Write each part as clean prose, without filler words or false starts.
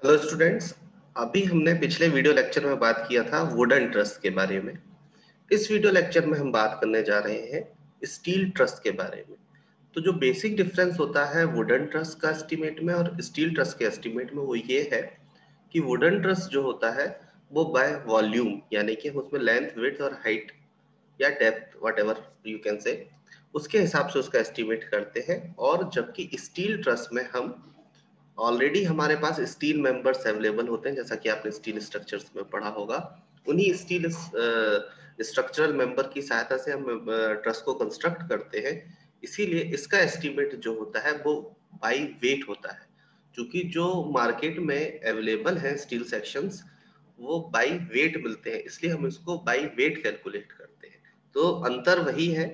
Hello students. अभी हमने पिछले वीडियो लेक्चर में बात किया था वुडन ट्रस के बारे में। इस वीडियो लेक्चर में हम बात करने जा रहे हैं स्टील ट्रस के बारे में। तो जो बेसिक डिफरेंस होता है वुडन ट्रस का एस्टीमेट में और स्टील ट्रस के एस्टीमेट में वो ये है कि वुडन ट्रस जो होता है वो बाय वॉल्यूम, यानी कि हम उसमें लेंथ, विड्थ और हाइट या depth whatever you can say, उसके हिसाब से उसका एस्टीमेट करते हैं। और जबकि स्टील ट्रस में हम ऑलरेडी हमारे पास स्टील मेंबर्स अवेलेबल होते हैं, जैसा कि आपने स्टील स्ट्रक्चर्स में पढ़ा होगा। उन्हीं स्टील स्ट्रक्चरल मेंबर की सहायता से हम ट्रस को कंस्ट्रक्ट करते हैं। इसीलिए इसका एस्टीमेट जो होता है वो बाई वेट होता है। क्योंकि जो मार्केट में अवेलेबल है स्टील सेक्शंस वो बाई वेट मिलते हैं, इसलिए हम इसको बाई वेट कैलकुलेट करते हैं। तो अंतर वही है।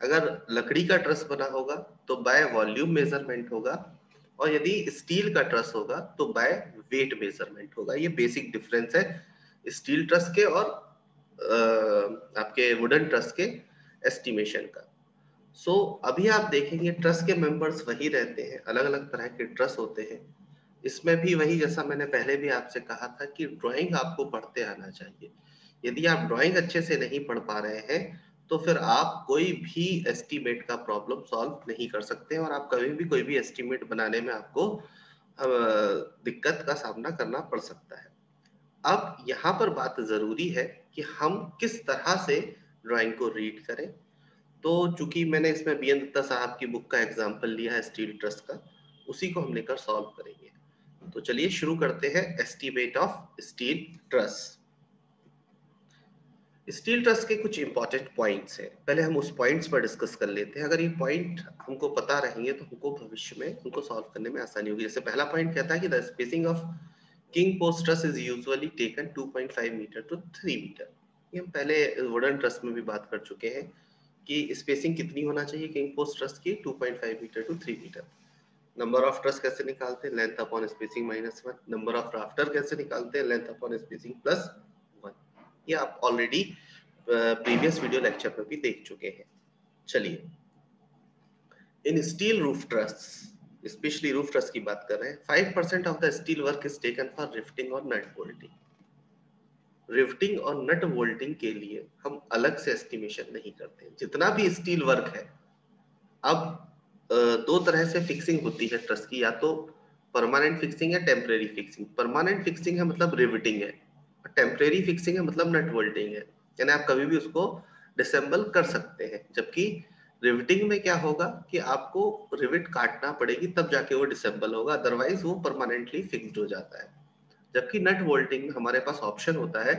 अगर लकड़ी का ट्रस बना होगा तो बाय वॉल्यूम मेजरमेंट होगा, और यदि स्टील का ट्रस होगा तो बाय वेट मेजरमेंट होगा। ये बेसिक डिफरेंस है स्टील ट्रस के और आपके वुडन ट्रस के एस्टिमेशन का। सो अभी आप देखेंगे ट्रस के मेंबर्स वही रहते हैं, अलग अलग तरह के ट्रस होते हैं। इसमें भी वही, जैसा मैंने पहले भी आपसे कहा था कि ड्राइंग आपको पढ़ते आना चाहिए। यदि आप ड्राइंग अच्छे से नहीं पढ़ पा रहे हैं तो फिर आप कोई भी एस्टीमेट का प्रॉब्लम सॉल्व नहीं कर सकते हैं, और आप कभी भी कोई भी एस्टीमेट बनाने में आपको दिक्कत का सामना करना पड़ सकता है। अब यहाँ पर बात जरूरी है कि हम किस तरह से ड्राइंग को रीड करें। तो चूंकि मैंने इसमें बी एन दत्ता साहब की बुक का एग्जाम्पल लिया है स्टील ट्रस का, उसी को हम लेकर सॉल्व करेंगे। तो चलिए शुरू करते हैं estimate of steel truss. Steel truss के कुछ इंपॉर्टेंट पॉइंट्स हैं, पहले हम उस पॉइंट्स पर डिस्कस कर लेते हैं। अगर ये पॉइंट हमको पता रहेंगे तो हमको भविष्य में उनको सॉल्व करने में आसानी होगी। जैसे पहला पॉइंट कहता है कि the spacing of king post truss is usually taken 2.5 metre to 3 metre. ये हम पहले वुडन ट्रस में भी बात कर चुके हैं कि स्पेसिंग कितनी होना चाहिए किंग पोस्ट ट्रस की, 2.5 metre to 3 metre. Number of truss कैसे निकालते हैं, length upon spacing -1। Number of rafter कैसे निकालते हैं, लेंथ अपॉन स्पेसिंग +1। ये आप ऑलरेडी प्रीवियस वीडियो लेक्चर में भी देख चुके हैं। चलिए, in steel roof truss, especially roof truss की बात कर रहे हैं, 5% of the steel work is taken for riveting और नट बोल्टिंग। रिफ्टिंग और नट बोल्टिंग के लिए हम अलग से एस्टिमेशन नहीं करते। जितना भी स्टील वर्क है, अब दो तरह से फिक्सिंग होती है ट्रस की, या तो परमानेंट फिक्सिंग या टेम्परेरी फिक्सिंग। परमानेंट फिक्सिंग है मतलब रिविटिंग है, टेम्परेरी फिक्सिंग है मतलब नट बोल्टिंग है, यानी आप कभी भी उसको डिसेंबल कर सकते हैं। जबकि रिविटिंग में क्या होगा कि आपको रिविट काटना पड़ेगी तब जाके वो डिसेंबल होगा, अदरवाइज वो परमानेंटली फिक्स्ड हो जाता है। जबकि नट बोल्टिंग में हमारे पास ऑप्शन होता है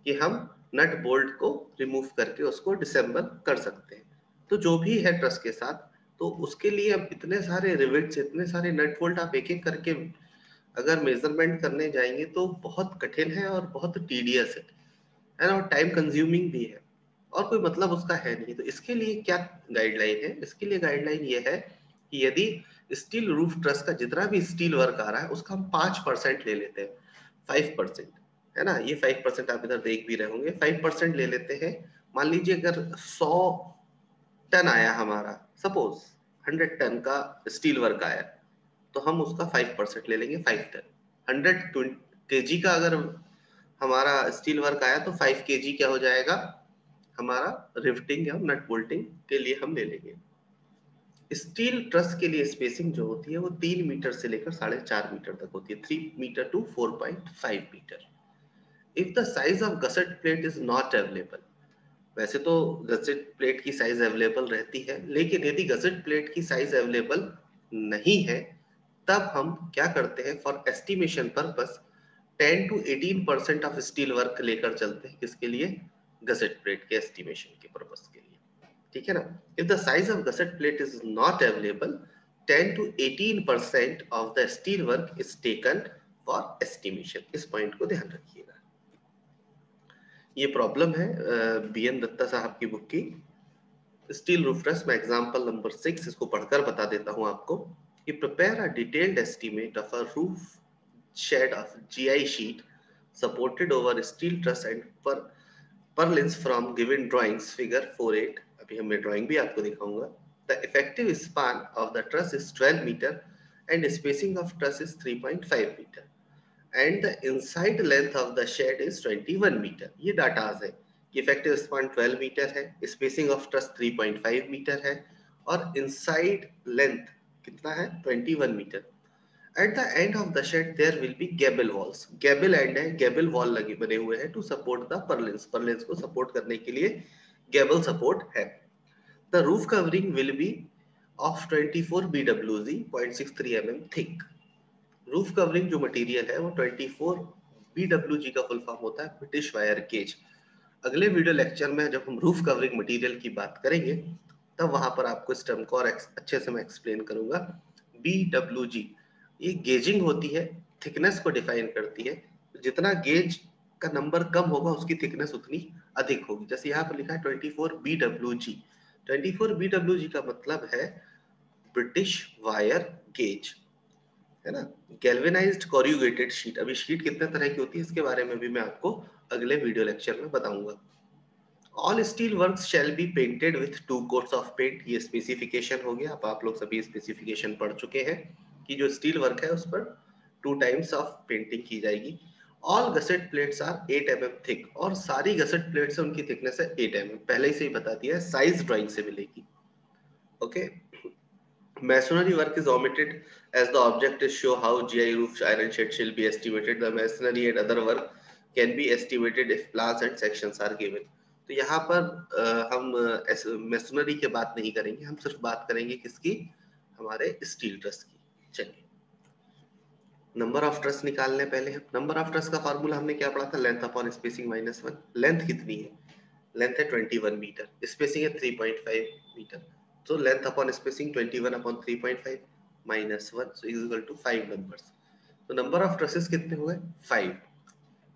कि हम नट बोल्ट को रिमूव करके उसको डिसेंबल कर सकते हैं। तो जो भी है ट्रस के साथ, तो उसके लिए अब इतने सारे रिविट्स, इतने सारे नट बोल्ट आप एक एक करके अगर मेजरमेंट करने जाएंगे तो बहुत कठिन है और बहुत टीडियस है ना, और टाइम कंज्यूमिंग भी है, और कोई मतलब उसका है नहीं। तो इसके लिए क्या गाइडलाइन है, इसके लिए गाइडलाइन ये है कि यदि स्टील रूफ ट्रस का जितना भी स्टील वर्क आ रहा है उसका हम 5% ले लेते हैं, 5%, है ना। ये 5% आप इधर देख भी रहे होंगे, 5% ले लेते हैं। मान लीजिए अगर 100 टन आया हमारा, सपोज 100 टन का स्टील वर्क आया, तो हम उसका 5% ले लेंगे, 5 टन। 100 केजी का अगर हमारा स्टील वर्क आया तो 5 केजी क्या हो जाएगा हमारा, रिफ्टिंग या नट बोल्टिंग के लिए हम ले लेंगे। स्टील ट्रस के लिए स्पेसिंग जो होती है वो 3 मीटर से लेकर 4.5 मीटर तक होती है, 3 metre to 4.5 metre. If the size of gusset plate is not available, वैसे तो गसेट प्लेट की साइज अवेलेबल रहती है, लेकिन यदि गसेट प्लेट की साइज अवेलेबल नहीं है तब हम क्या करते हैं, for estimation purpose 10 to 18% of steel work लेकर चलते हैं। किसके लिए, गसेट प्लेट के एस्टिमेशन के पर्पस के लिए, ठीक है ना। If the size of gusset plate is not available, 10 to 18% of the steel work is taken for estimation. इस पॉइंट को ध्यान रखिएगा। ये प्रॉब्लम है बी एन दत्ता साहब की बुक की स्टील रूफ ट्रस में, एग्जांपल नंबर 6, इसको पढ़कर बता देता हूं आपको कि prepare a detailed estimate of a roof shed of GI sheet supported over steel truss and purlins from given drawings figure 4.8। अभी मैं ड्राइंग भी आपको दिखाऊंगा। The effective span of the truss is 12 metre and spacing of truss is 3.5 metre. And the inside length of the shed is 21 metre. ये datas है कि effective span 12 metre है, spacing of truss 3.5 metre है और inside length कितना है 21 metre. At the end of the shed there will be gable walls, gable end है, gable wall लगे बने हुए हैं to support the purlins, purlins को सपोर्ट करने के लिए गैबल सपोर्ट है। The roof covering will be of 24 BWG 0.63 mm thick. Roof covering जो मटेरियल है वो 24 BWG का फुल फॉर्म होता है ब्रिटिश वायर गेज। अगले वीडियो लेक्चर में जब हम रूफ कवरिंग मटेरियल की बात करेंगे तब वहां पर आपको इस टर्म को और अच्छे से मैं एक्सप्लेन करूंगा। BWG ये गेजिंग होती है, थिकनेस को डिफाइन करती है। जितना गेज का नंबर कम होगा उसकी थिकनेस उतनी अधिक होगी। जैसे यहाँ पर लिखा है 24 BWG, 24 BWG का मतलब है ब्रिटिश वायर गेज, है ना। गैल्वेनाइज्ड कोरुगेटेड शीट, अभी शीट कितने तरह की होती है इसके बारे में भी मैं आपको अगले वीडियो लेक्चर में बताऊंगा। All steel works shall be painted with 2 coats of paint, ये स्पेसिफिकेशन हो गया। अब आप लोग सभी स्पेसिफिकेशन पढ़ चुके हैं कि जो स्टील वर्क है उस पर 2 टाइम्स ऑफ पेंटिंग की जाएगी। All gusset plates are 8 mm thick, और सारी गसेट प्लेट्स है उनकी थिकनेस है 8 mm, पहले ही से ही बता दिया है, साइज ड्राइंग से मिलेगी। Okay. Masonry work is omitted as the objectives show how GI roof iron shed shall be estimated. The masonry and other work can be estimated if plans and sections are given. तो यहाँ पर हम masonry की बात नहीं करेंगे, हम सिर्फ बात करेंगे किसकी, हमारे स्टील ट्रस की। चलिए नंबर ऑफ ट्रस निकालने पहले हम। नंबर ऑफ ट्रस का फार्मूला हमने क्या पढ़ा था, length upon spacing minus 1। Length कितनी है, लेंथ है 21 मीटर, स्पेसिंग है 3.5 मीटर, तो length upon spacing 21 upon 3.5 minus 1 so is equal to 5 numbers. तो नंबर ऑफ ट्रसेस कितने हुए 5,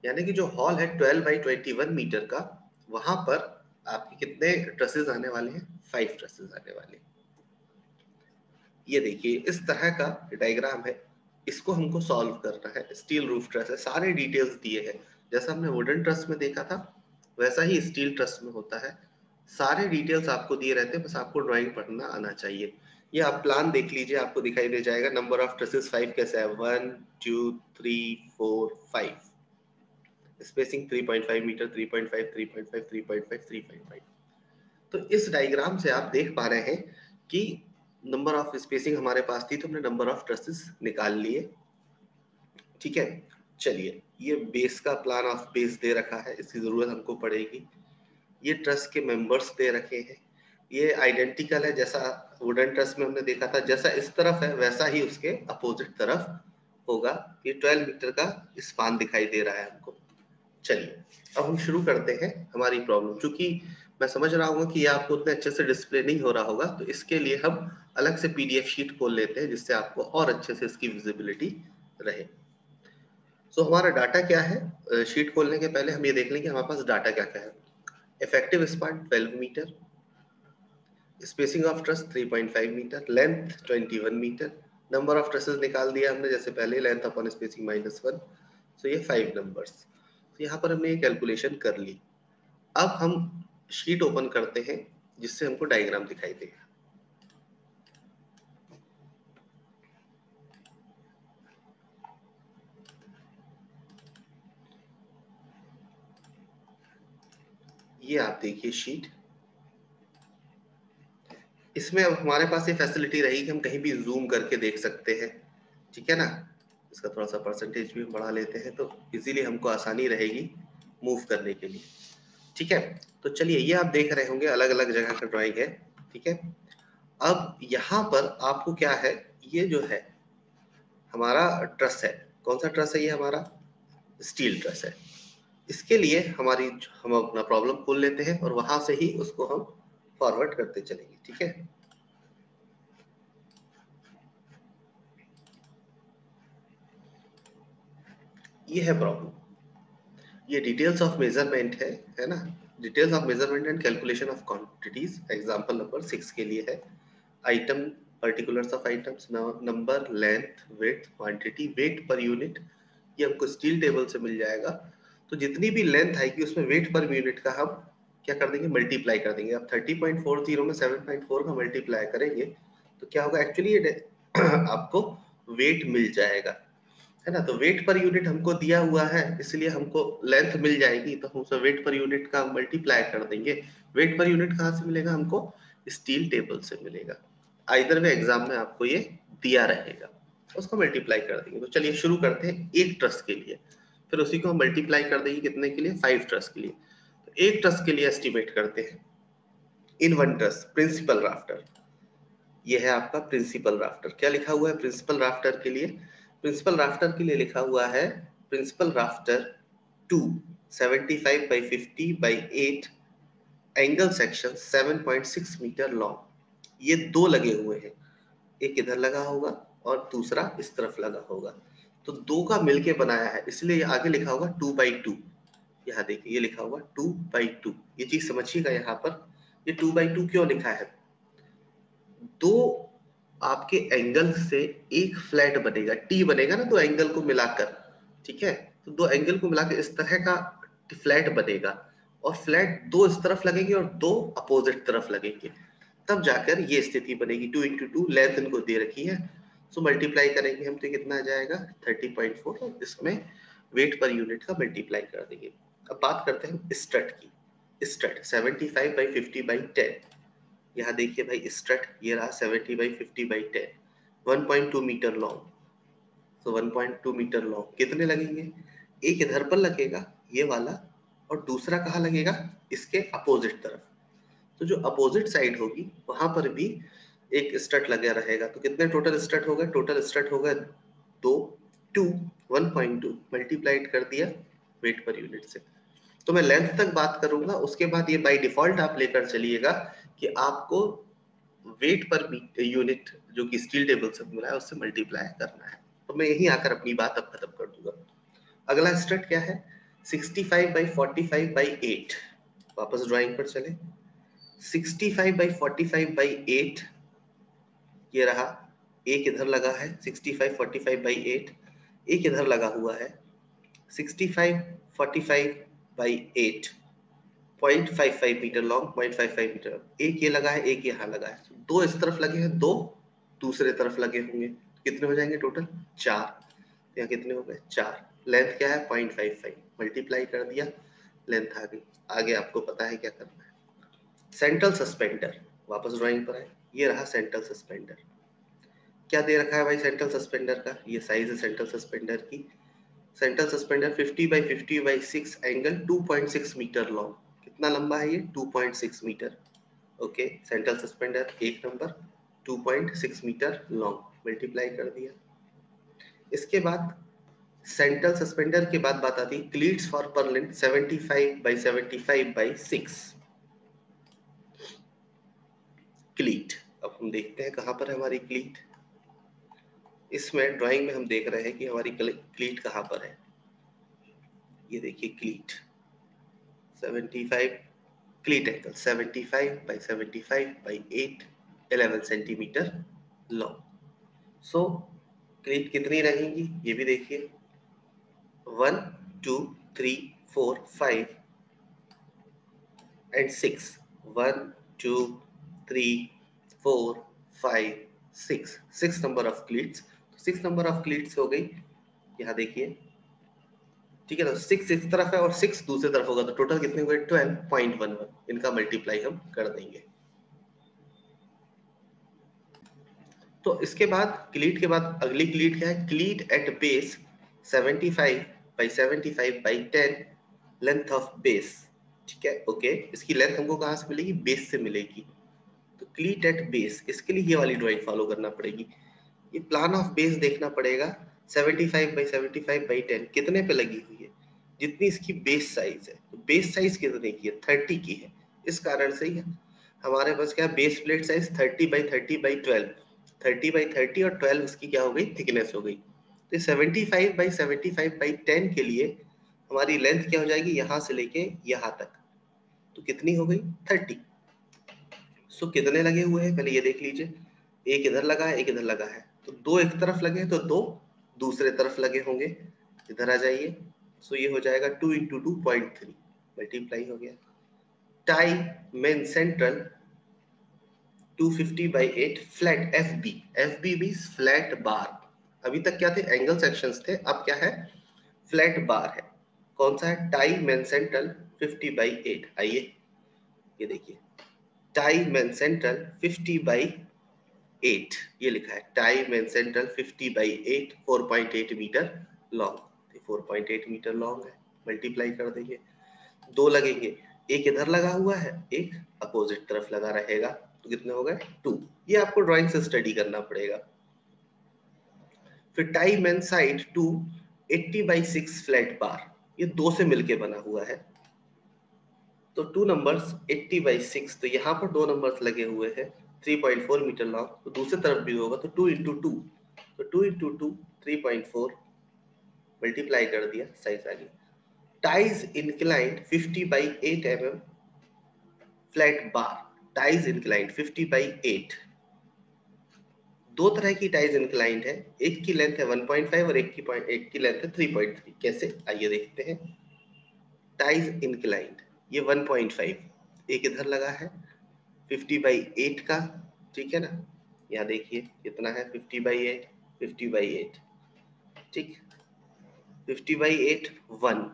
यानी कि जो हॉल है 12 बाई 21 मीटर का, वहां पर आपके कितने ट्रसेस आने वाले हैं, 5 ट्रसेस आने वाले हैं। ये देखिए इस तरह का डायग्राम है, इसको हमको सॉल्व करना है। स्टील रूफ ट्रस है, सारे डिटेल्स दिए हैं, जैसा हमने वुडन ट्रस में देखा था वैसा ही स्टील ट्रस में होता है। सारे डिटेल्स आपको दिए रहते हैं, बस आपको ड्राइंग पढ़ना आना चाहिए। ये आप प्लान देख लीजिए, आपको दिखाई दे जाएगा। नंबर ऑफ ट्रसेस 5 कैसे है, 1 2 3 4 5, स्पेसिंग 3.5 मीटर, 3.5 3.5 3.5 3.5। तो इस डायग्राम से आप देख पा रहे हैं कि नंबर ऑफ स्पेसिंग हमारे पास थी तो हमने नंबर ऑफ ट्रसेस निकाल लिए। ठीक है, चलिए ये बेस का प्लान ऑफ बेस दे रखा है, इसकी जरूरत हमको पड़ेगी। ये ट्रस्ट के मेंबर्स दे रखे हैं, ये आइडेंटिकल है जैसा वुडन ट्रस्ट में हमने देखा था, जैसा इस तरफ है वैसा ही उसके अपोजिट तरफ होगा। ये 12 मीटर का स्पान दिखाई दे रहा है हमको। चलिए अब हम शुरू करते हैं हमारी प्रॉब्लम। चूंकि मैं समझ रहा हूँ कि ये आपको उतने अच्छे से डिस्प्ले नहीं हो रहा होगा, तो इसके लिए हम अलग से पीडीएफ शीट खोल लेते हैं जिससे आपको और अच्छे से इसकी विजिबिलिटी रहे। सो हमारा डाटा क्या है, शीट खोलने के पहले हम ये देख लें कि हमारे पास डाटा क्या क्या है। Effective span 12 metre, spacing of truss 3.5 metre, length 21 metre, number of trusses निकाल दिया हमने जैसे पहले, length upon spacing minus 1, so ये 5 नंबर्स। तो यहाँ पर हमने ये कैलकुलेशन कर ली। अब हम शीट ओपन करते हैं जिससे हमको डायग्राम दिखाई देगा। ये आप देखिए शीट, इसमें अब हमारे पास ये फैसिलिटी रही कि हम कहीं भी जूम करके देख सकते हैं। ठीक है ना, इसका थोड़ा सा परसेंटेज भी बढ़ा लेते हैं तो इजीली हमको आसानी रहेगी मूव करने के लिए। ठीक है, तो चलिए ये आप देख रहे होंगे अलग अलग जगह का ड्राइंग है। ठीक है, अब यहाँ पर आपको क्या है, ये जो है हमारा ट्रस है, कौन सा ट्रस है, ये हमारा स्टील ट्रस है। इसके लिए हम अपना प्रॉब्लम खोल लेते हैं और वहां से ही उसको हम फॉरवर्ड करते चलेंगे। ठीक है, ये है प्रॉब्लम, ये डिटेल्स ऑफ मेजरमेंट है ना, details of measurement and calculation of quantities, example number 6 के लिए है। Item, particulars of items, number, length, width, quantity, weight per unit, ये हमको स्टील टेबल से मिल जाएगा। तो जितनी भी लेंथ आएगी उसमें वेट पर यूनिट का हम क्या कर देंगे, मल्टीप्लाई कर देंगे। अब 30.40 में 7.4 का मल्टीप्लाई करेंगे तो क्या होगा, एक्चुअली ये आपको वेट मिल जाएगा। है ना। तो वेट पर यूनिट हमको दिया हुआ है, इसलिए हमको लेंथ मिल जाएगी, तो हम उसे वेट पर यूनिट का मल्टीप्लाई कर देंगे। वेट पर यूनिट कहाँ से मिलेगा हमको? स्टील टेबल से मिलेगा। आइदर वे एग्जाम में आपको ये दिया रहेगा, उसको मल्टीप्लाई कर देंगे। तो चलिए शुरू करते हैं एक ट्रस के लिए, फिर उसी को हम मल्टीप्लाई कर देंगे कितने के लिए? 5 ट्रस के लिए। तो एक ट्रस के लिए एस्टिमेट करते हैं। In one truss principal rafter, ये है आपका प्रिंसिपल राफ्टर। क्या लिखा हुआ है प्रिंसिपल राफ्टर के लिए? प्रिंसिपल राफ्टर के लिए लिखा हुआ है principal rafter 2 75 by 50 by 8 angle section 7.6 metre long. ये दो लगे हुए हैं, एक इधर लगा होगा और दूसरा इस तरफ लगा होगा, तो दो का मिलके बनाया है, इसलिए आगे लिखा होगा 2/2। यहाँ देखिए ये लिखा हुआ 2/2। ये चीज समझिएगा यहाँ पर, ये 2/2 क्यों लिखा है? दो आपके एंगल से एक फ्लैट बनेगा, टी बनेगा ना, दो एंगल को मिलाकर, ठीक है। तो दो एंगल को मिलाकर इस तरह का फ्लैट बनेगा, और फ्लैट दो इस तरफ लगेंगे और दो अपोजिट तरफ लगेंगे, तब जाकर ये स्थिति बनेगी। 2 × 2 लेंथ इनको दे रखी है, सो मल्टीप्लाई करेंगे हम तो कितना आ जाएगा 30.4, और इसमें वेट पर यूनिट का मल्टीप्लाई कर देंगे। अब बात करते हैं स्ट्रट की। Strut 75 by 50 by 10। यहाँ देखिए भाई स्ट्रट, ये रहा 70/50/10, 1.2 मीटर लॉन्ग। तो 1.2 मीटर लॉन्ग कितने लगेंगे? एक इधर पर लगेगा ये वाला, और दूसरा कहाँ लगेगा? इसके अपोजिट तरफ। तो जो अपोजिट साइड होगी वहां पर भी एक स्ट्रट लगा रहेगा। तो कितने टोटल स्ट्रट हो गए? टोटल स्ट्रट हो गए 2, 2 1.2 मल्टीप्लाइड कर दिया वेट पर यूनिट से। तो मैं लेंथ तक बात करूंगा, उसके बाद ये बाय डिफॉल्ट आप लेकर चलिएगा कि आपको वेट पर यूनिट जो कि स्टील टेबल से मिला है उससे मल्टीप्लाई करना है। तो मैं यही आकर अपनी बात अब खत्म कर दूंगा। अगला स्ट्रट क्या है? 65/45/8। वापस ड्राइंग पर चले। 65/45/8 ये रहा, एक इधर लगा है 65/45/8, एक इधर लगा हुआ है 65/45/8, 0.55 मीटर लॉन्ग, 0.55 मीटर। एक ये लगा है, एक यहाँ लगा है, दो इस तरफ लगे हैं, दो दूसरे तरफ लगे होंगे। कितने हो जाएंगे टोटल? 4। यहाँ कितने हो गए? 4। लेंथ क्या है? 0.55, मल्टीप्लाई कर दिया, लेंथ आ गई। आगे आपको पता है क्या करना है। सेंट्रल सस्पेंडर, वापस ड्राइंग पर आए। ये रहा सेंट्रल सस्पेंडर। क्या दे रखा है भाई सेंट्रल सस्पेंडर का? ये साइज है सेंट्रल सस्पेंडर की। Central suspender 50/50/6 angle 2.6 metre long. कितना लंबा है ये? 2.6 मीटर। ओके, सेंट्रल सस्पेंडर एक नंबर 2.6 मीटर लॉन्ग, मल्टीप्लाई कर दिया। इसके बाद सेंट्रल सस्पेंडर के बाद बात आती है क्लीट्स फॉर परलिन 75/75/6 क्लीट। अब हम देखते हैं कहां पर है हमारी क्लीट। इसमें ड्राइंग में हम देख रहे हैं कि हमारी क्लीट कहां पर है। ये देखिए cleat 75 cleat angle 75/75/8 11 centimetre long. So cleat कितनी रहेंगी ये भी देखिए, 1 2 3 4 5 and 6। 1 2 3 4 5 6 number of cleats. 6 number of cleats हो गई, यहाँ देखिए, ठीक है। तो 6 इस तरफ है और 6 दूसरी तरफ होगा, तो टोटल कितने हुए? 12.11। इनका मल्टीप्लाई हम कर देंगे। तो इसके बाद क्लीट के बाद अगली क्लीट क्या है? Cleat at base 75/75/10 length of base, ठीक है। ओके, इसकी लेंथ हमको कहां से मिलेगी? बेस से मिलेगी। तो क्लीट एट बेस, इसके लिए ये वाली ड्राइंग फॉलो करना पड़ेगी। ये प्लान ऑफ बेस देखना पड़ेगा। 75/75/10 कितने पे लगी हुई है? जितनी इसकी बेस साइज है। तो बेस साइज कितने की है? 30 की है। इस कारण से ही हमारे पास क्या बेस प्लेट साइज 30/30/12, 30/30 और 12 इसकी क्या हो गई? थिकनेस हो गई। तो 75/75/10 के लिए हमारी लेंथ क्या हो जाएगी? यहां से लेके यहां तक, तो कितनी हो गई? 30। सो कितने लगे हुए हैं पहले ये देख लीजिए। एक इधर लगा है, एक इधर लगा है, तो दो एक तरफ लगे हैं, तो दो दूसरे तरफ लगे होंगे। इधर आ जाइए। सो ये हो जाएगा 2 × 2.3 मल्टीप्लाई हो गया। Tie main central 250/8 flat FB, FB means flat bar, अभी तक क्या थे, एंगल सेक्शंस थे, अब क्या है, फ्लैट बार है। कौन सा है, टाई मेन सेंट्रल 50/8। आइए ये देखिए, टाई मेन सेंट्रल 50/8 ये लिखा है, tie main central 50/8, 4.8 metre long, 4.8 metre long है। मल्टीप्लाई कर देंगे, दो लगेंगे, एक इधर लगा हुआ है, एक अपोजिट तरफ लगा रहेगा, तो कितने हो गए, 2। ये आपको ड्राइंग से स्टडी करना पड़ेगा। फिर tie main side two 80/6 flat bar, ये दो से मिलके बना हुआ है, तो 2 नंबर्स 80/6, तो यहाँ पर 2 नंबर्स लगे हुए हैं, 3.4 मीटर लॉन्ग, तो दूसरी तरफ भी होगा, तो 2 × 2, तो 2 × 2 3.4, मल्टीप्लाई कर दिया, साइज आ गई। टाइज इंक्लाइंड 50/8 mm फ्लैट बार, टाइज इंक्लाइंड 50/8, दो तरह की टाइज इंक्लाइंड है, एक की लेंथ है 1.5 और एक की लेंथ है 3.3। कैसे, आइए देखते हैं। टाइज इंक्लाइंड ये 1.5, एक इधर लगा है 50/8 का, ठीक है ना, यहाँ देखिए कितना है 50/8, 50/8, ठीक, 50/8 1,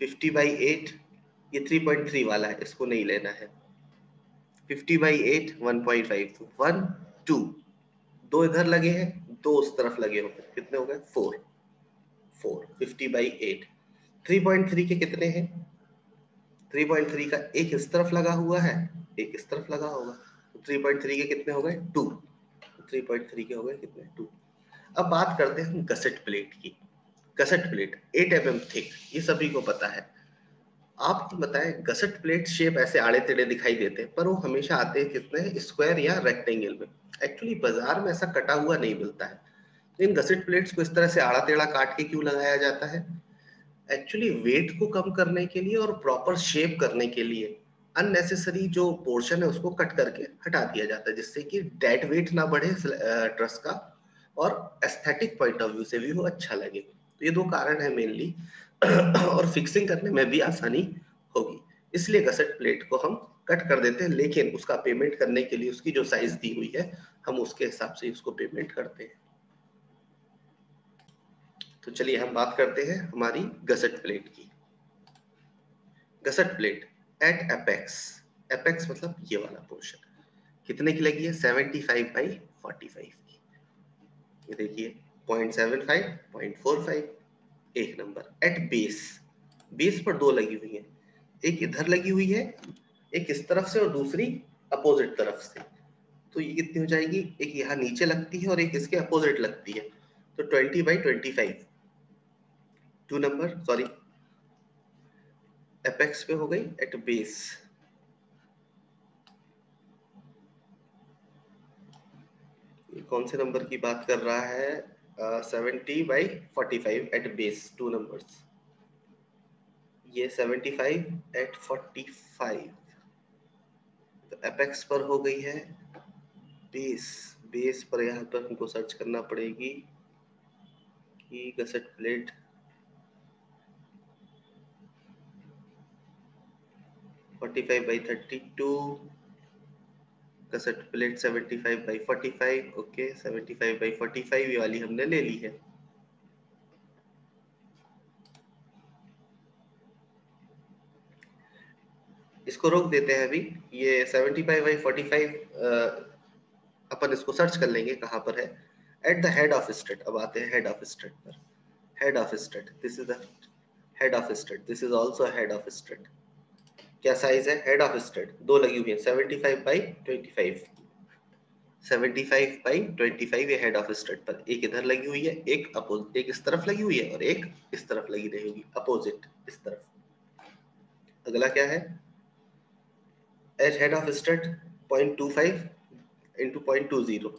50/8 ये 3.3 वाला है, इसको नहीं लेना है। 50/8 1.5, 1 2, दो इधर लगे हैं, दो उस तरफ लगे होंगे, कितने हो गए, 4, 50/8। 3.3 के कितने हैं, 3.3 का एक इस तरफ लगा हुआ है, एक इस तरफ लगा होगा, तो 3.3 के कितने हो गए, 2, 3.3 के हो गए कितने, 2। अब बात करते हैं हम गसेट प्लेट की। गसेट प्लेट 8 mm थिक, ये सभी को पता है। आपको बताएं, गसेट प्लेट शेप ऐसे आड़े टेढ़े दिखाई देते हैं, पर वो हमेशा आते हैं कितने, स्क्वायर या रेक्टेंगल में। एक्चुअली बाजार में ऐसा कटा हुआ नहीं मिलता है, तो इन गसेट प्लेट्स को इस तरह से आड़ा टेढ़ा काट के क्यों लगाया जाता है, एक्चुअली वेट को कम करने के लिए और प्रॉपर शेप करने के लिए अननेसेसरी जो पोर्शन है उसको कट करके हटा दिया जाता है, जिससे कि डेड वेट ना बढ़े ट्रस का, और एस्थेटिक पॉइंट ऑफ व्यू से भी वो अच्छा लगे। तो ये दो कारण है मेनली, और फिक्सिंग करने में भी आसानी होगी, इसलिए गसेट प्लेट को हम कट कर देते हैं, लेकिन उसका पेमेंट करने के लिए उसकी जो साइज दी हुई है हम उसके हिसाब से उसको पेमेंट करते हैं। तो चलिए हम बात करते हैं हमारी गसेट प्लेट की। Gusset plate at apex, apex मतलब ये वाला पोर्शन, कितने की लगी है, 75/45 की, ये देखिए 0.75, 0.45, एक नंबर। एट बेस, बेस पर दो लगी हुई है, एक इधर लगी हुई है, एक इस तरफ से और दूसरी अपोजिट तरफ से, तो ये कितनी हो जाएगी, एक यहाँ नीचे लगती है और एक इसके अपोजिट लगती है, तो 20/25, 2 नंबर, सॉरी एपेक्स पे हो गई, एट बेस कौन से नंबर की बात कर रहा है, 70/45 एट बेस, 2 नंबर्स, ये 75/45, तो एपेक्स पर हो गई है बेस, बेस पर यहाँ पर हमको सर्च करना पड़ेगी कि gusset plate 45/32, gusset plate 75/45, okay 75/45 ये वाली हमने ले ली है। इसको रोक देते हैं अभी, ये 75/45 अपन इसको सर्च कर लेंगे कहाँ पर है, at the head of stud. अब आते हैं हेड ऑफ स्टड पर, head of stud, this is the head of stud, this is also head of stud. क्या साइज है हेड ऑफ स्टड, दो लगी हुई है 75/25, 75/25 ये हेड ऑफ स्टड पर, एक इधर लगी हुई है, एक इस तरफ लगी हुई है और एक इस तरफ लगी रहेगी, अपोजिट इस तरफ। अगला क्या है, H head of stud 0.25 into 0.20,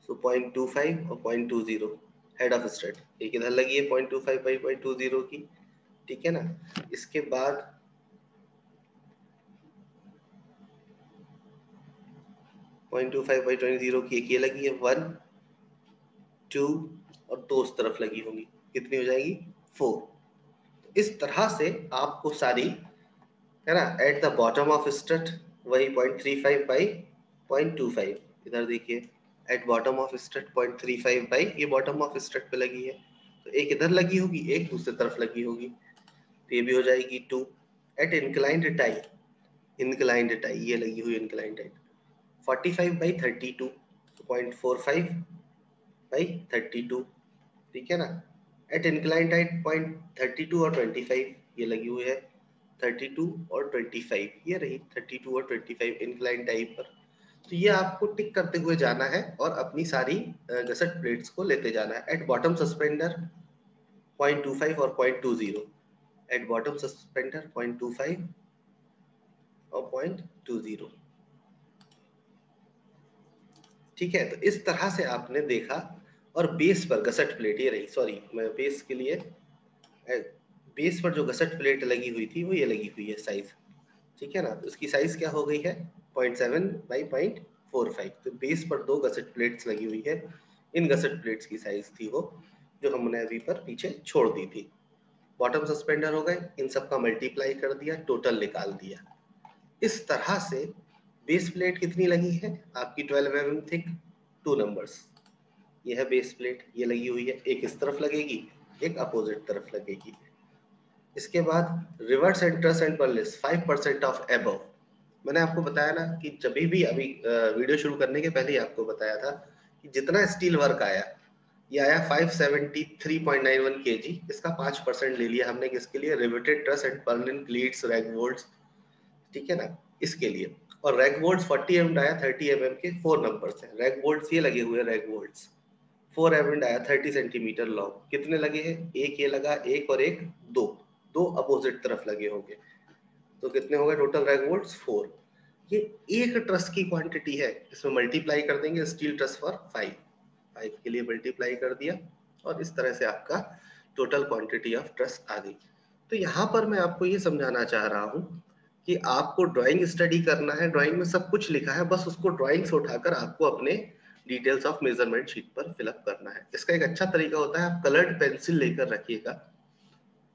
सो 0.25 और 0.20 हेड ऑफ स्टड, एक इधर लगी है 0.25/0.20 की, ठीक है ना। इसके बाद 0.25/20 की एक ये लगी है, 1 2 और दो उस तरफ लगी होंगी, कितनी हो जाएगी 4। इस तरह से आपको सारी, है ना, at the bottom of stud वही 0.35/0.25, इधर देखिए at bottom of strut 0.35 by, ये बॉटम ऑफ स्ट्रट पे लगी है, तो एक इधर लगी होगी, एक दूसरी तरफ लगी होगी, तो ये भी हो जाएगी 2। At inclined tie, inclined tie ये लगी हुई इंक्लाइंड टाई 45 बाई 32, 0.45 बाई 32, ठीक है ना। एट इंक्लाइंड टाई 0.32 और 25 ये लगी हुई है, 32 और 25 ये रही 32 और 25 इंक्लाइंड टाइप पर। तो ये आपको टिक करते हुए जाना है और अपनी सारी गसट प्लेट्स को लेते जाना है। एट बॉटम सस्पेंडर 0.25 और 0.20, एट बॉटम सस्पेंडर 0.25 और 0.20, ठीक है। तो इस तरह से आपने देखा, और बेस पर गसट प्लेट ये रही, सॉरी मैं बेस के लिए, बेस पर जो गसट प्लेट लगी हुई थी वो ये लगी हुई है साइज, ठीक है ना। तो उसकी साइज क्या हो गई है 0.7 बाई 0.45, तो बेस पर 2 गसट प्लेट्स लगी हुई है। इन गसट प्लेट्स की साइज थी वो जो हमने अभी पर पीछे छोड़ दी थी। बॉटम सस्पेंडर हो गए, इन सब का मल्टीप्लाई कर दिया, टोटल निकाल दिया। इस तरह से बेस प्लेट कितनी लगी है आपकी 12 mm थिक, 2 नंबर्स, ये है बेस प्लेट, ये लगी हुई है, एक इस तरफ लगेगी, एक अपोजिट तरफ लगेगी। इसके बाद रिवर्स इंटरेस्ट एंड परलिस 5% ऑफ एबव, मैंने आपको बताया ना कि जब भी अभी वीडियो शुरू करने के पहले ही आपको बताया था कि जितना स्टील वर्क आया, ये आया 573.91 kg, इसका 5% ले लिया हमने किसके लिए, riveted truss and purlin cleats rag bolts, ठीक है ना, इसके लिए। और रैग बोल्ट्स 40 mm आया, 30 mm के 4 नंबर्स हैं, रैग बोल्ट्स ये लगे हुए रैग बोल्ट्स 4 mm आया, 30 सेंटीमीटर लॉन्ग, कितने लगे हैं, एक ये लगा, एक और एक दो, दो अपोजिट तरफ लगे होंगे, तो कितने हो गए टोटल रैग बोल्ट्स 4। ये एक ट्रस की क्वांटिटी है, इसमें मल्टीप्लाई कर देंगे स्टील ट्रस फॉर 5 के लिए मल्टीप्लाई कर दिया, और इस तरह से आपका टोटल क्वांटिटी ऑफ ट्रस आ गई। तो यहाँ पर मैं आपको ये समझाना चाह रहा हूँ कि आपको ड्राइंग स्टडी करना है, ड्राइंग में सब कुछ लिखा है, बस उसको ड्राइंग से उठाकर आपको अपने डिटेल्स ऑफ मेजरमेंट शीट पर फिलअप करना है। इसका एक अच्छा तरीका होता है, आप कलर्ड पेंसिल लेकर रखिएगा,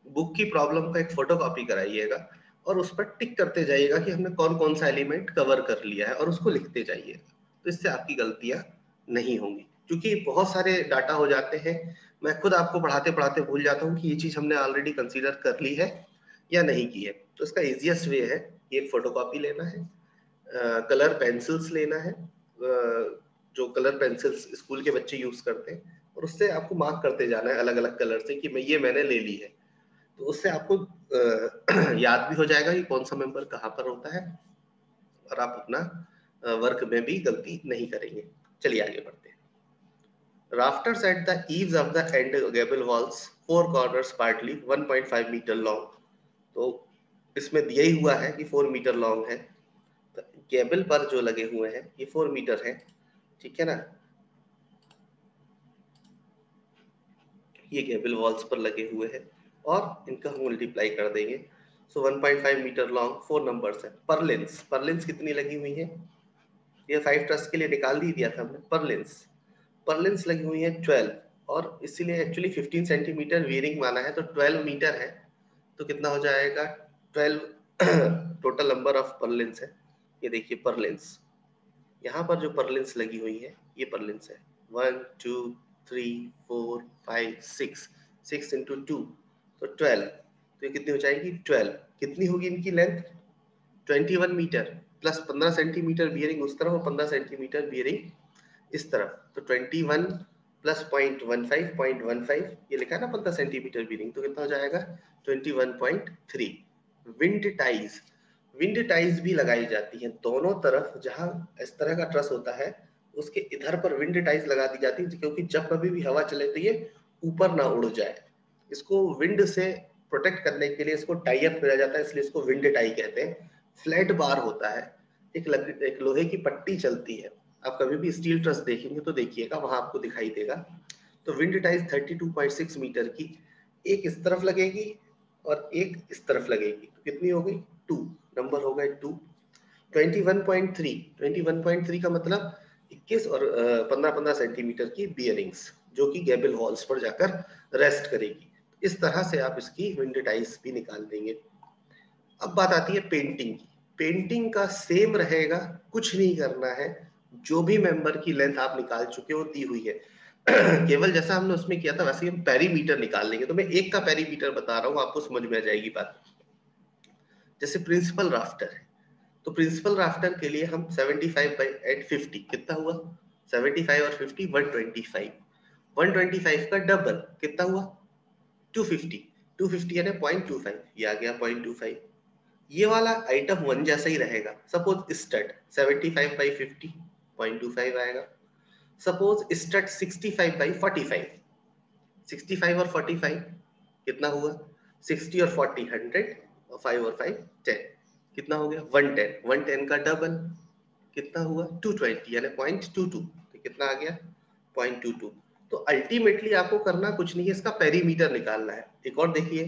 बुक की प्रॉब्लम का एक फोटोकॉपी कराइएगा और उस पर टिक करते जाइएगा कि हमने कौन कौन सा एलिमेंट कवर कर लिया है, और उसको लिखते जाइएगा, तो इससे आपकी गलतियां नहीं होंगी। क्योंकि बहुत सारे डाटा हो जाते हैं, मैं खुद आपको पढ़ाते पढ़ाते भूल जाता हूँ कि ये चीज हमने ऑलरेडी कंसीडर कर ली है या नहीं की है। तो इसका इजिएस्ट वे है, एक फोटोकॉपी लेना है, कलर पेंसिल्स लेना है, जो कलर पेंसिल्स स्कूल के बच्चे यूज करते हैं, और उससे आपको मार्क करते जाना है अलग अलग कलर से कि मैंने ले ली है। तो उससे आपको याद भी हो जाएगा कि कौन सा मेंबर कहाँ पर होता है, और आप अपना वर्क में भी गलती नहीं करेंगे। चलिए आगे बढ़ते हैं। Rafters at the eaves of the end gable walls 4 corners partly 1.5 metre long, तो इसमें दिया ही हुआ है कि 4 मीटर लॉन्ग है, तो गैबल पर जो लगे हुए हैं ये 4 मीटर है, ठीक है ना, ये गैबल वॉल्स पर लगे हुए हैं, और इनका हम मल्टीप्लाई कर देंगे। सो 1.5 मीटर लॉन्ग 4 नंबर्स है। परलिंस, परलिंस कितनी लगी हुई है, ये 5 ट्रस्ट के लिए निकाल ही दिया था हमने। परलिंस, परलिंस लगी हुई है 12, और इसीलिए एक्चुअली 15 सेंटीमीटर वीयरिंग माना है, तो 12 मीटर है, तो कितना हो जाएगा 12 टोटल नंबर ऑफ परलिंस है। ये देखिए परलिंस, यहाँ पर जो परलिंस लगी हुई है ये परलिंस है 1 2 3 4 5 6, 6 इंटू 2 तो 12, तो ये कितनी हो जाएगी 12, कितनी होगी इनकी length 21 metre, plus 15 centimetre bearing उस तरफ और 15 सेंटीमीटर बियरिंग इस तरफ, तो 21 प्लस 0.15 ये लिखा है ना 15 सेंटीमीटर बियरिंग, तो कितना हो जाएगा 21.3। विंड टाइज, विंड टाइज भी लगाई जाती है दोनों तरफ, जहां इस तरह का ट्रस होता है उसके इधर पर विंड टाइज लगा दी जाती है, क्योंकि जब कभी भी हवा चले तो ये ऊपर ना उड़ जाए, इसको विंड से प्रोटेक्ट करने के लिए इसको टाई अप किया जाता है, इसलिए इसको विंड टाई कहते हैं। फ्लैट बार होता है, एक लोहे की पट्टी चलती है, आप कभी भी स्टील ट्रस देखेंगे तो देखिएगा वहां आपको दिखाई देगा। तो विंड टाइज 32.6 मीटर की, एक इस तरफ लगेगी और एक इस तरफ लगेगी, तो कितनी हो गई 2, नंबर हो गए 2। 21.3 का मतलब 21 और 15-15 सेंटीमीटर की बियरिंग्स, जो कि गैबल वॉल्स पर जाकर रेस्ट करेगी। इस तरह से आप इसकी विंड टाइज भी निकाल देंगे। अब बात आती है पेंटिंग की। पेंटिंग का सेम रहेगा, कुछ नहीं करना है, जो भी मेंबर की लेंथ आप निकाल चुके हो दी हुई है केवल जैसा हमने उसमें किया था वैसे ही हम पेरीमीटर निकाल लेंगे। तो मैं एक का पेरीमीटर बता रहा हूँ, आपको समझ में आ जाएगी बात। जैसे प्रिंसिपल राफ्टर है, तो प्रिंसिपल राफ्टर के लिए हम 75 बाई 850 कितना हुआ, 75 और 50 125, 125 का डबल कितना हुआ 250, 250 यानी 0.25, ये आ गया 0.25। ये वाला आइटम 1 जैसा ही रहेगा। सपोज स्टड 75 बाई 50 0.25 आएगा। सपोज स्टड 65 बाई 45, 65 और 45 कितना हुआ, 60 और 40 100 और 5 और 5 10, कितना हो गया 110, 110 का डबल कितना हुआ 220 यानी 0.22, तो कितना आ गया 0.22। तो अल्टीमेटली आपको करना कुछ नहीं है, इसका पेरीमीटर निकालना है। एक और देखिए,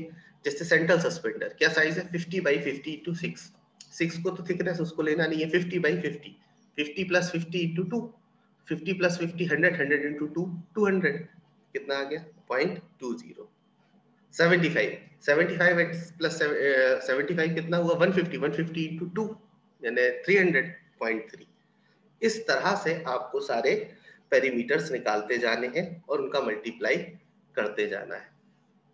जैसे सेंट्रल सस्पेंडर क्या साइज है 50 बाई 50 इंटू 6, 6 को तो थिकनेस उसको लेना नहीं है, 50 by 50, 50 plus 50 into 2, 50 plus 50 100, 100 into 2 200, कितना आ गया 0.20। 75, 75 एक्स प्लस 75 कितना हुआ 150, 150 इंटू 2 यानी 300.3। इस तरह से आपको सारे पेरीमीटर्स निकालते जाने हैं और उनका मल्टीप्लाई करते जाना है।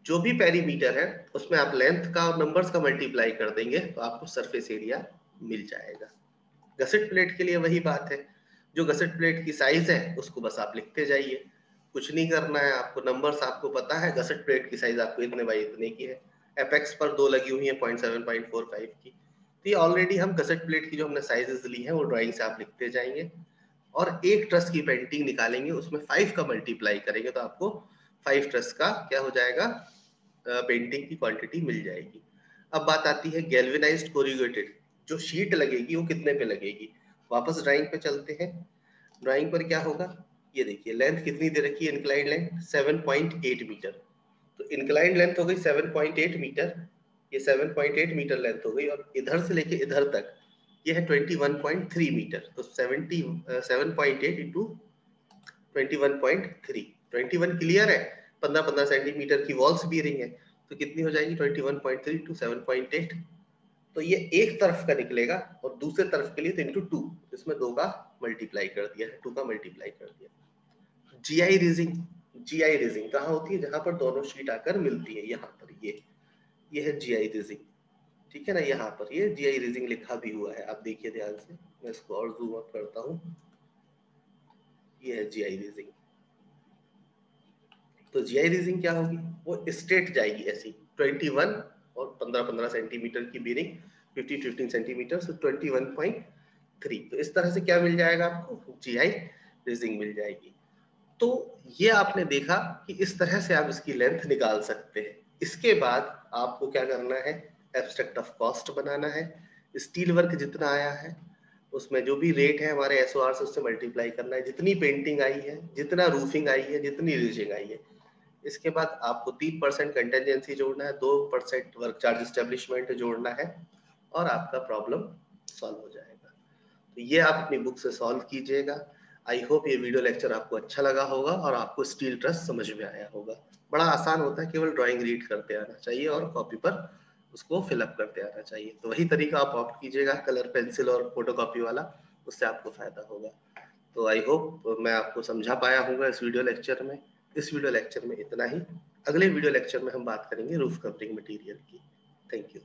जो भी पेरीमीटर है उसमें आप लेंथ का और नंबर्स का मल्टीप्लाई कर देंगे तो आपको सरफेस एरिया मिल जाएगा। गसेट प्लेट के लिए वही बात है, जो गसेट प्लेट की साइज है उसको बस आप लिखते जाइए, कुछ नहीं करना है आपको। नंबर्स आपको पता है, गसेट प्लेट की साइज आपको इतने बाई इतने की है, एपेक्स पर 2 लगी हुई है 0.7 0.45 की। तो ये ऑलरेडी हम गसेट प्लेट की जो हमने साइजेस ली है वो ड्राइंग से आप लिखते जाएंगे और एक ट्रस की पेंटिंग निकालेंगे, उसमें 5 का मल्टीप्लाई करेंगे तो आपको 5 ट्रस का क्या हो जाएगा, पेंटिंग की क्वांटिटी मिल जाएगी। अब बात आती है गैल्वेनाइज्ड कोरुगेटेड, जो शीट लगेगी वो कितने पे लगेगी। वापस ड्राइंग पे चलते हैं। ड्राइंग पर क्या होगा, ये देखिए लेंथ कितनी दे रखी है, इंक्लाइंड लेंथ 7.8 मीटर। तो इंक्लाइंड लेंथ हो गई 7.8 मीटर, ये 7.8 मीटर लेंथ हो गई, और इधर से लेके इधर तक ये है 21.3 मीटर। तो 7.8 इंटू 21.3, 21 क्लियर है, 15-15 सेंटीमीटर की वॉल्स भी रही है, तो कितनी हो जाएगी 21.3 टू 7.8। तो ये एक तरफ का निकलेगा और दूसरे तरफ के लिए तो इंटू 2, इसमें 2 का मल्टीप्लाई कर दिया है, 2 का मल्टीप्लाई कर दिया। जीआई रीजिंग, जीआई रीजिंग कहाँ होती है, जहां पर दोनों शीट आकर मिलती है, यहाँ पर ये है जीआई रीजिंग, ठीक है ना। यहाँ पर ये जीआई रीजिंग लिखा भी हुआ है, आप देखिए ध्यान से, मैं इसको और जूम अप करता हूँ, ये है जीआई रीजिंग। तो जीआई रीजिंग क्या होगी, वो स्ट्रेट जाएगी ऐसी 21 और 15-15 सेंटीमीटर की बीरिंग, 50-15 सेंटीमीटर, so 21.3। तो इस तरह से क्या मिल जाएगा आपको, जीआई रीजिंग मिल जाएगी। तो ये आपने देखा कि इस तरह से आप इसकी लेंथ निकाल सकते हैं। इसके बाद आपको क्या करना है, एब्स्ट्रैक्ट ऑफ कॉस्ट बनाना है। स्टील वर्क जितना आया है उसमें जो भी रेट है हमारे एसओआर से उससे मल्टीप्लाई करना है, जितनी पेंटिंग आई है, जितना रूफिंग आई है, जितनी रीचिंग आई है। इसके बाद आपको 3% कंटेंजेंसी जोड़ना है, 2% वर्क चार्ज एस्टेब्लिशमेंट जोड़ना है और आपका प्रॉब्लम सॉल्व हो जाएगा। तो ये आप अपनी बुक से सॉल्व कीजिएगा। आई होप ये वीडियो लेक्चर आपको अच्छा लगा होगा और आपको स्टील ट्रस समझ में आया होगा। बड़ा आसान होता है, केवल ड्राइंग रीड करते आना चाहिए और कॉपी पर उसको फिलअप करते आना चाहिए। तो वही तरीका आप ऑप्ट कीजिएगा, कलर पेंसिल और फोटोकॉपी वाला, उससे आपको फायदा होगा। तो आई होप मैं आपको समझा पाया होगा इस वीडियो लेक्चर में। इस वीडियो लेक्चर में इतना ही। अगले वीडियो लेक्चर में हम बात करेंगे रूफ कवरिंग मटेरियल की। Thank you.